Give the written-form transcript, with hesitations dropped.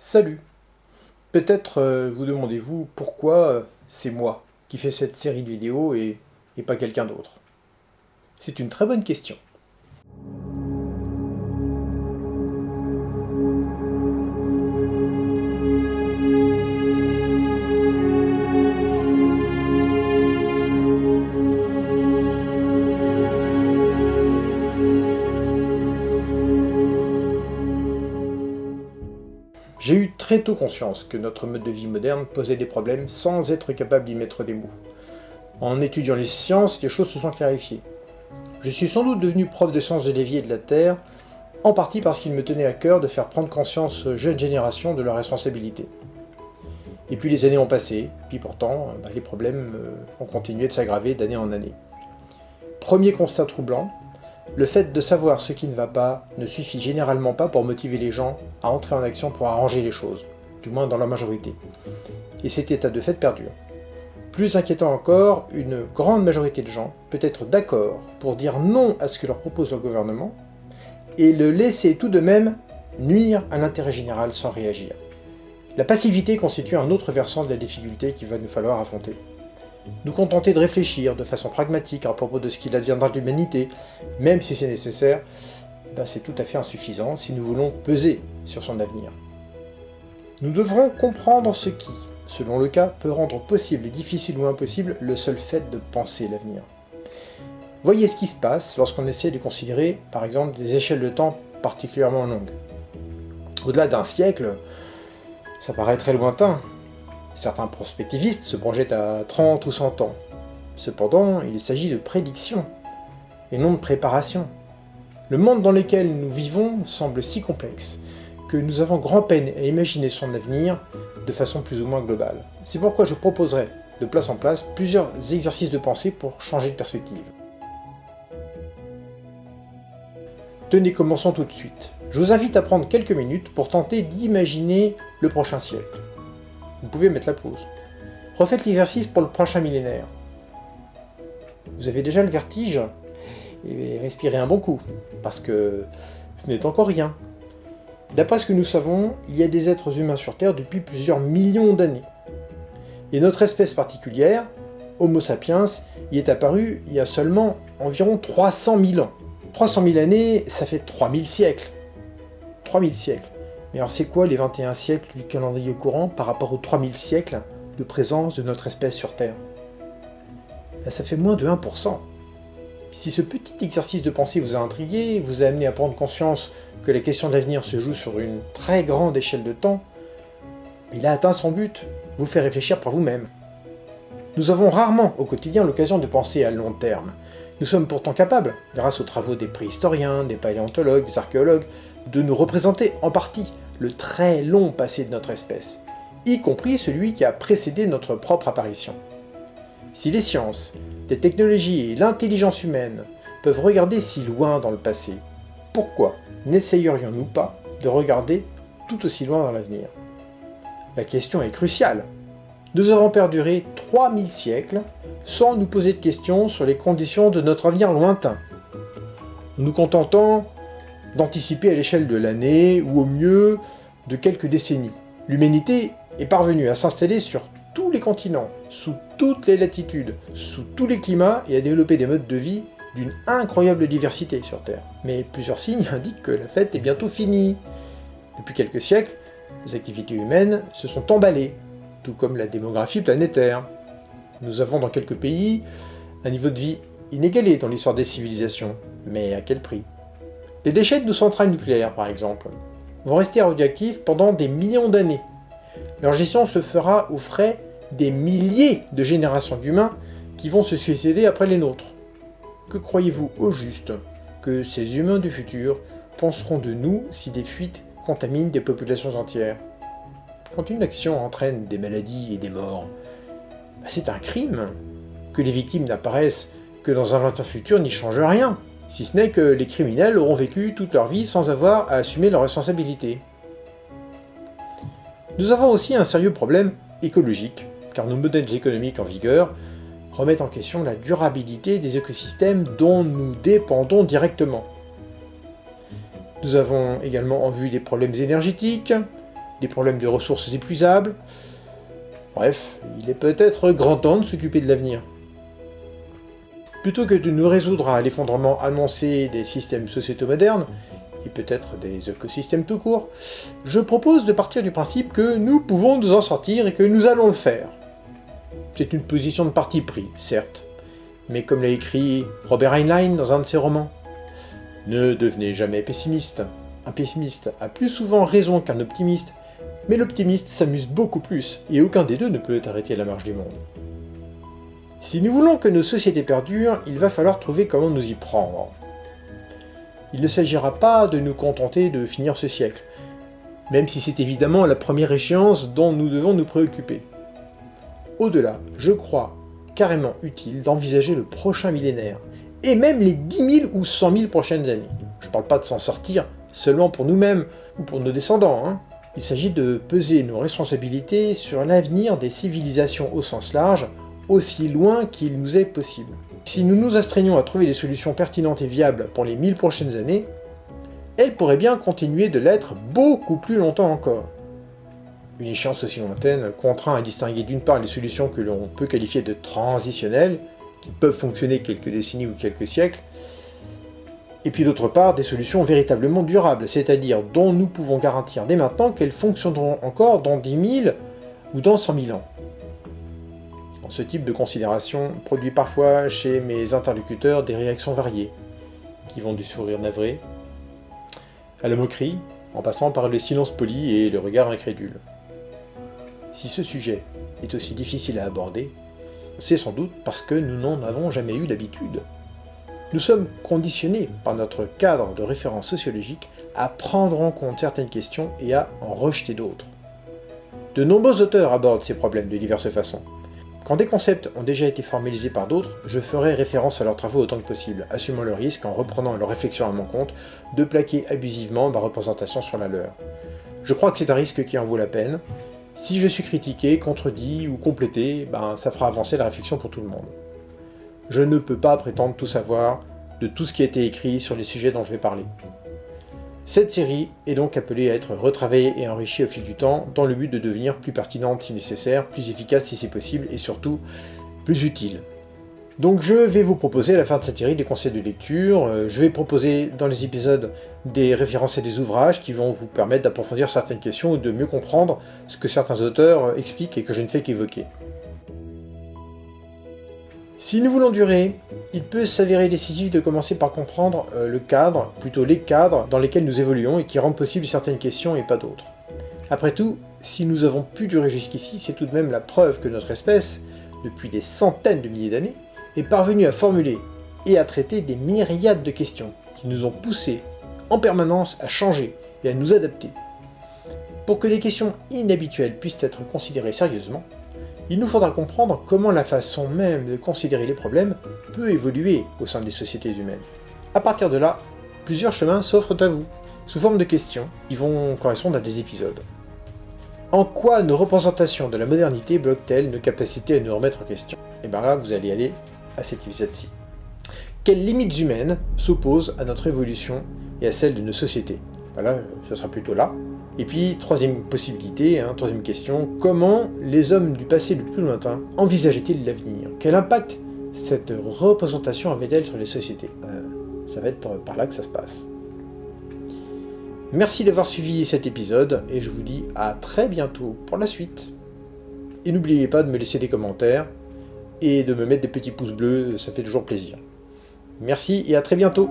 Salut! Peut-être vous demandez-vous pourquoi c'est moi qui fais cette série de vidéos et pas quelqu'un d'autre. C'est une très bonne question. J'ai eu très tôt conscience que notre mode de vie moderne posait des problèmes sans être capable d'y mettre des mots. En étudiant les sciences, les choses se sont clarifiées. Je suis sans doute devenu prof de sciences de la vie et de la Terre, en partie parce qu'il me tenait à cœur de faire prendre conscience aux jeunes générations de leurs responsabilités. Et puis les années ont passé, puis pourtant, les problèmes ont continué de s'aggraver d'année en année. Premier constat troublant, le fait de savoir ce qui ne va pas ne suffit généralement pas pour motiver les gens à entrer en action pour arranger les choses, du moins dans la majorité. Et cet état de fait perdure. Plus inquiétant encore, une grande majorité de gens peut être d'accord pour dire non à ce que leur propose leur gouvernement et le laisser tout de même nuire à l'intérêt général sans réagir. La passivité constitue un autre versant de la difficulté qu'il va nous falloir affronter. Nous contenter de réfléchir de façon pragmatique à propos de ce qu'il adviendra de l'humanité, même si c'est nécessaire, c'est tout à fait insuffisant si nous voulons peser sur son avenir. Nous devrons comprendre ce qui, selon le cas, peut rendre possible, difficile ou impossible le seul fait de penser l'avenir. Voyez ce qui se passe lorsqu'on essaie de considérer, par exemple, des échelles de temps particulièrement longues. Au-delà d'un siècle, ça paraît très lointain. Certains prospectivistes se projettent à 30 ou 100 ans. Cependant, il s'agit de prédiction, et non de préparation. Le monde dans lequel nous vivons semble si complexe que nous avons grand-peine à imaginer son avenir de façon plus ou moins globale. C'est pourquoi je proposerai de place en place plusieurs exercices de pensée pour changer de perspective. Tenez, commençons tout de suite. Je vous invite à prendre quelques minutes pour tenter d'imaginer le prochain siècle. Vous pouvez mettre la pause. Refaites l'exercice pour le prochain millénaire. Vous avez déjà le vertige? Et respirez un bon coup, parce que ce n'est encore rien. D'après ce que nous savons, il y a des êtres humains sur Terre depuis plusieurs millions d'années. Et notre espèce particulière, Homo sapiens, y est apparue il y a seulement environ 300 000 ans. 300 000 années, ça fait 3000 siècles. 3000 siècles. Mais alors c'est quoi les 21 siècles du calendrier courant par rapport aux 3000 siècles de présence de notre espèce sur Terre? Ça fait moins de 1%. Si ce petit exercice de pensée vous a intrigué, vous a amené à prendre conscience que la question de l'avenir se joue sur une très grande échelle de temps, il a atteint son but, vous fait réfléchir par vous-même. Nous avons rarement au quotidien l'occasion de penser à long terme. Nous sommes pourtant capables, grâce aux travaux des préhistoriens, des paléontologues, des archéologues, de nous représenter en partie le très long passé de notre espèce, y compris celui qui a précédé notre propre apparition. Si les sciences, les technologies et l'intelligence humaine peuvent regarder si loin dans le passé, pourquoi n'essayerions-nous pas de regarder tout aussi loin dans l'avenir? La question est cruciale. Nous avons perduré 3000 siècles sans nous poser de questions sur les conditions de notre avenir lointain. Nous contentant d'anticiper à l'échelle de l'année, ou au mieux de quelques décennies. L'humanité est parvenue à s'installer sur tous les continents, sous toutes les latitudes, sous tous les climats, et à développer des modes de vie d'une incroyable diversité sur Terre. Mais plusieurs signes indiquent que la fête est bientôt finie. Depuis quelques siècles, les activités humaines se sont emballées, tout comme la démographie planétaire. Nous avons dans quelques pays un niveau de vie inégalé dans l'histoire des civilisations, mais à quel prix? Les déchets de nos centrales nucléaires, par exemple, vont rester radioactifs pendant des millions d'années. Leur gestion se fera aux frais des milliers de générations d'humains qui vont se succéder après les nôtres. Que croyez-vous au juste que ces humains du futur penseront de nous si des fuites contaminent des populations entières? Quand une action entraîne des maladies et des morts, c'est un crime. Que les victimes n'apparaissent que dans un lointain futur n'y change rien, si ce n'est que les criminels auront vécu toute leur vie sans avoir à assumer leurs responsabilités. Nous avons aussi un sérieux problème écologique, car nos modèles économiques en vigueur remettent en question la durabilité des écosystèmes dont nous dépendons directement. Nous avons également en vue des problèmes énergétiques, des problèmes de ressources épuisables. Bref, il est peut-être grand temps de s'occuper de l'avenir. Plutôt que de nous résoudre à l'effondrement annoncé des systèmes sociétaux modernes, et peut-être des écosystèmes tout court, je propose de partir du principe que nous pouvons nous en sortir et que nous allons le faire. C'est une position de parti pris, certes, mais comme l'a écrit Robert Heinlein dans un de ses romans, ne devenez jamais pessimiste. Un pessimiste a plus souvent raison qu'un optimiste, mais l'optimiste s'amuse beaucoup plus, et aucun des deux ne peut arrêter la marche du monde. Si nous voulons que nos sociétés perdurent, il va falloir trouver comment nous y prendre. Il ne s'agira pas de nous contenter de finir ce siècle, même si c'est évidemment la première échéance dont nous devons nous préoccuper. Au-delà, je crois carrément utile d'envisager le prochain millénaire, et même les 10 000 ou 100 000 prochaines années. Je ne parle pas de s'en sortir seulement pour nous-mêmes ou pour nos descendants, hein. Il s'agit de peser nos responsabilités sur l'avenir des civilisations au sens large, aussi loin qu'il nous est possible. Si nous nous astreignons à trouver des solutions pertinentes et viables pour les 1000 prochaines années, elles pourraient bien continuer de l'être beaucoup plus longtemps encore. Une échéance aussi lointaine contraint à distinguer d'une part les solutions que l'on peut qualifier de transitionnelles, qui peuvent fonctionner quelques décennies ou quelques siècles, et puis d'autre part des solutions véritablement durables, c'est-à-dire dont nous pouvons garantir dès maintenant qu'elles fonctionneront encore dans 10 000 ou dans 100 000 ans. Ce type de considération produit parfois chez mes interlocuteurs des réactions variées, qui vont du sourire navré à la moquerie, en passant par le silence poli et le regard incrédule. Si ce sujet est aussi difficile à aborder, c'est sans doute parce que nous n'en avons jamais eu l'habitude. Nous sommes conditionnés par notre cadre de référence sociologique à prendre en compte certaines questions et à en rejeter d'autres. De nombreux auteurs abordent ces problèmes de diverses façons. Quand des concepts ont déjà été formalisés par d'autres, je ferai référence à leurs travaux autant que possible, assumant le risque, en reprenant leurs réflexions à mon compte, de plaquer abusivement ma représentation sur la leur. Je crois que c'est un risque qui en vaut la peine. Si je suis critiqué, contredit ou complété, ça fera avancer la réflexion pour tout le monde. Je ne peux pas prétendre tout savoir de tout ce qui a été écrit sur les sujets dont je vais parler. Cette série est donc appelée à être retravaillée et enrichie au fil du temps, dans le but de devenir plus pertinente si nécessaire, plus efficace si c'est possible, et surtout, plus utile. Donc je vais vous proposer à la fin de cette série des conseils de lecture, je vais proposer dans les épisodes des références à des ouvrages qui vont vous permettre d'approfondir certaines questions ou de mieux comprendre ce que certains auteurs expliquent et que je ne fais qu'évoquer. Si nous voulons durer, il peut s'avérer décisif de commencer par comprendre le cadre, plutôt les cadres dans lesquels nous évoluons et qui rendent possible certaines questions et pas d'autres. Après tout, si nous avons pu durer jusqu'ici, c'est tout de même la preuve que notre espèce, depuis des centaines de milliers d'années, est parvenue à formuler et à traiter des myriades de questions qui nous ont poussés en permanence à changer et à nous adapter. Pour que des questions inhabituelles puissent être considérées sérieusement, il nous faudra comprendre comment la façon même de considérer les problèmes peut évoluer au sein des sociétés humaines. À partir de là, plusieurs chemins s'offrent à vous, sous forme de questions qui vont correspondre à des épisodes. En quoi nos représentations de la modernité bloquent-elles nos capacités à nous remettre en question? Et bien là, vous allez aller à cet épisode-ci. Quelles limites humaines s'opposent à notre évolution et à celle de nos sociétés? Voilà, ce sera plutôt là. Et puis, troisième possibilité, troisième question, comment les hommes du passé le plus lointain envisageaient-ils l'avenir? Quel impact cette représentation avait-elle sur les sociétés? Ça va être par là que ça se passe. Merci d'avoir suivi cet épisode, et je vous dis à très bientôt pour la suite. Et n'oubliez pas de me laisser des commentaires, et de me mettre des petits pouces bleus, ça fait toujours plaisir. Merci et à très bientôt.